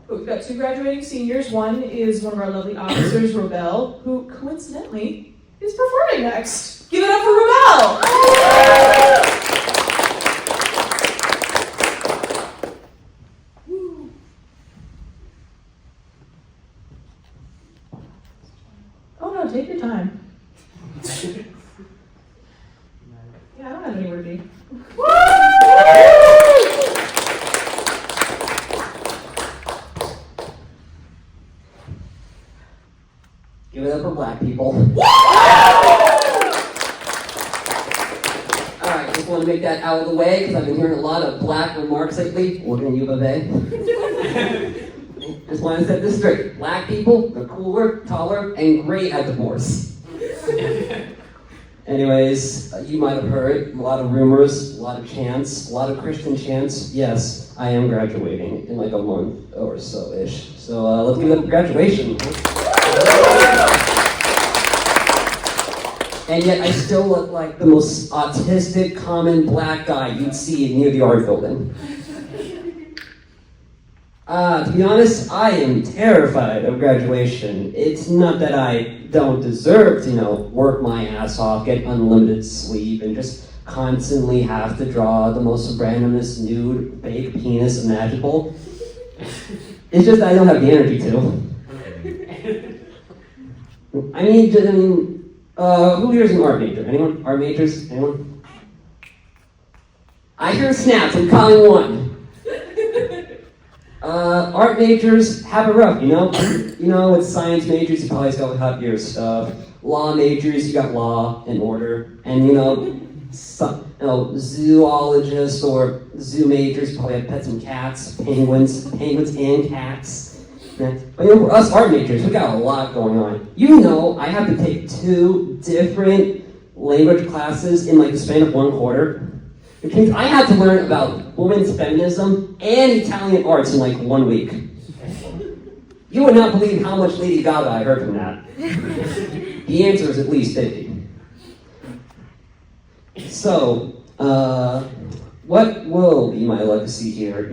We've got two graduating seniors. One is one of our lovely officers, Robel, who coincidentally is performing next. Give it up for Robel! Oh no, take your time. Yeah, I don't have anywhere to be. Give it up for black people. Alright, just want to make that out of the way because I've been hearing a lot of black remarks lately. We're in U of A. Just want to set this straight. Black people, they're cooler, taller, and great at divorce. Anyways, you might have heard a lot of rumors, a lot of chants, a lot of Christian chants. Yes, I am graduating in like a month or so-ish. So let's give it up for graduation. And yet I still look like the most autistic, common black guy you'd see near the art building. To be honest, I am terrified of graduation. It's not that I don't deserve to, work my ass off, get unlimited sleep, and just constantly have to draw the most randomest nude, fake penis imaginable. It's just that I don't have the energy to. Who here is an art major? Anyone? Art majors? Anyone? I hear snaps, I'm calling one. Art majors have it rough, with science majors, you probably got to cut your stuff. Law majors, you got law and order. And, zoologists or zoo majors probably have pets and cats, penguins and cats. But for us art majors, we got a lot going on. I have to take 2 different language classes in like the span of 1 quarter. Which means I had to learn about women's feminism and Italian arts in like 1 week. You would not believe how much Lady Gala I heard from that. The answer is at least 50. So, what will be my legacy here?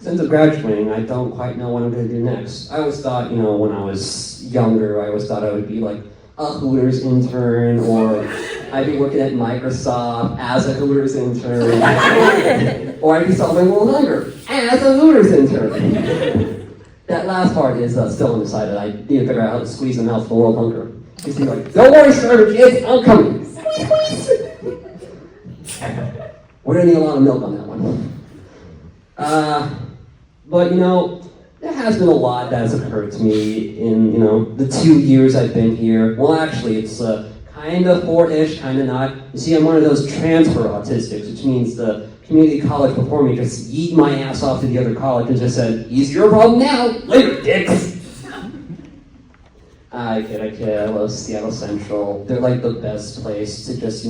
Since I'm graduating, I don't quite know what I'm going to do next. I always thought, when I was younger, I always thought I would be like a Hooters intern, or I'd be working at Microsoft as a Hooters intern, or I'd be solving world hunger as a Hooters intern. That last part is still undecided. I need to figure out how to squeeze them out for world hunger. Just be like, don't worry, starter kids, I'm coming. Squeeze. We're going to need a lot of milk on that one. But there has been a lot that has occurred to me in, the 2 years I've been here. Well, actually, it's kind of 4-ish, kind of not. You see, I'm one of those transfer autistics, which means the community college before me just yeet my ass off to the other college and just said, easy your problem now, later, dicks. I kid. I love Seattle Central. They're like the best place to just,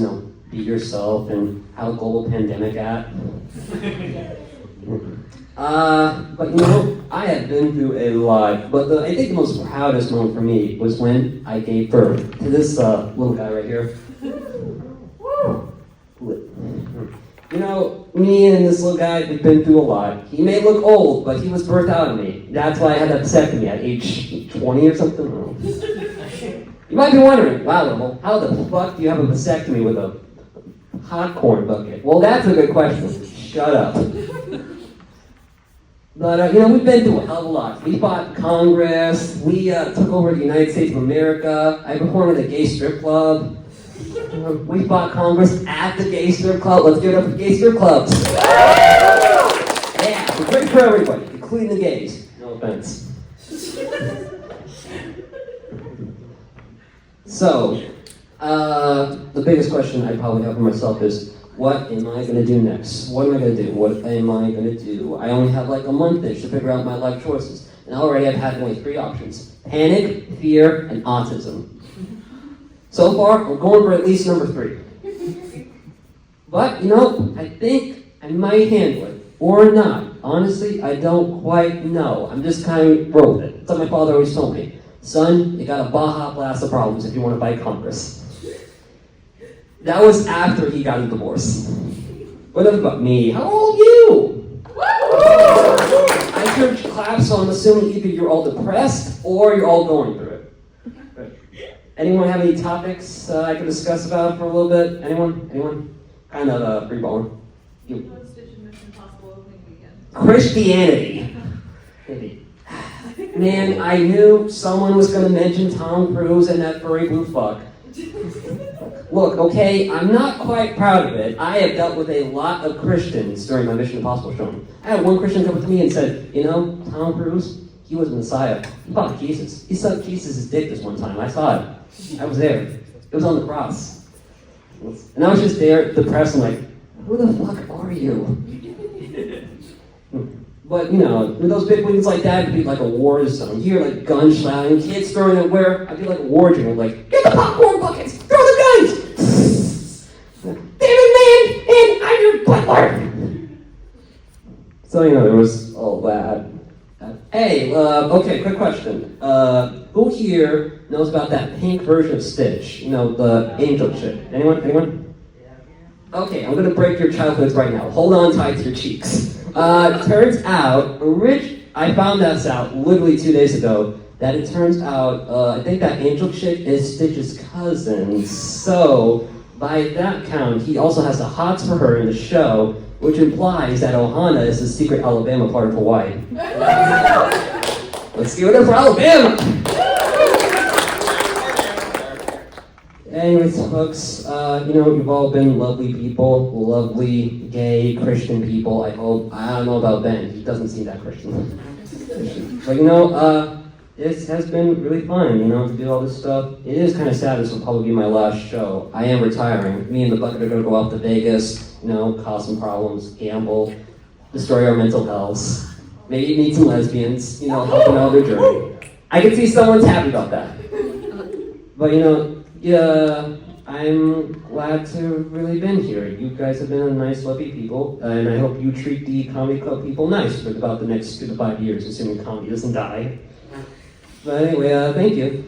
be yourself and have a global pandemic at. But I have been through a lot, but I think the most proudest moment for me was when I gave birth to this little guy right here. Me and this little guy, we've been through a lot. He may look old, but he was birthed out of me. That's why I had that vasectomy at age 20 or something. You might be wondering, wow, Robel, how the fuck do you have a vasectomy with a hot corn bucket? Well, that's a good question. Shut up. But, we've been through a hell of a lot. We fought Congress. We took over the United States of America. I performed at a gay strip club. We fought Congress at the gay strip club. Let's give it up for gay strip clubs. Yeah, we're great for everybody, including the gays. No offense. So, the biggest question I probably have for myself is, what am I going to do next? What am I going to do? What am I going to do? I only have like a month-ish to figure out my life choices. And already I've had only 3 options. Panic, fear, and autism. So far, I'm going for at least number 3. But, I think I might handle it. Or not. Honestly, I don't quite know. I'm just kind of roll with it. That's what my father always told me. Son, you got a Baja Blast of problems if you want to fight Congress. That was after he got a divorce. What about me? How old are you? I My church claps, so I'm assuming either you're all depressed or you're all going through it. Right. Anyone have any topics I can discuss about for a little bit? Anyone? Kind of free balling. What's Stitch Mission Possible opening weekend? Christianity. Maybe. Man, I knew someone was going to mention Tom Cruise and that furry blue fuck. Look, okay, I'm not quite proud of it. I have dealt with a lot of Christians during my Mission Impossible showing. I had one Christian come up to me and said, you know, Tom Cruise, he was the Messiah. He followed Jesus. He sucked Jesus' dick this one time. I saw it. I was there. It was on the cross. And I was just there, depressed, and like, who the fuck are you? But, you know, with those big wings like that, it'd be like a war zone. You hear, like, guns shouting, kids throwing it where, I'd be like a war zone, like, get the popcorn buckets, throw the guns! David man, and I'm your butler! So, you know, there was all that. Hey, okay, quick question. Who here knows about that pink version of Stitch? You know, the angel chick. Anyone? Okay, I'm gonna break your childhoods right now. Hold on tight to your cheeks. Turns out, I found this out literally 2 days ago, that it turns out, I think that angel chick is Stitch's cousin. So, by that count, he also has the hots for her in the show, which implies that Ohana is the secret Alabama part of Hawaii. Let's give it up for Alabama! Anyways, folks, you know, you've all been lovely people, lovely, gay, Christian people, I hope. I don't know about Ben, he doesn't seem that Christian. But, you know, it has been really fun, you know, to do all this stuff. It is kind of sad this will probably be my last show. I am retiring. Me and the Bucket are going to go out to Vegas, you know, cause some problems, gamble, destroy our mental health, maybe meet some lesbians, you know, help them out their journey. I can see someone's happy about that. But, you know, yeah, I'm glad to have really been here. You guys have been nice, lovely people, and I hope you treat the comedy club people nice for about the next 2 to 5 years, assuming comedy doesn't die. But anyway, thank you.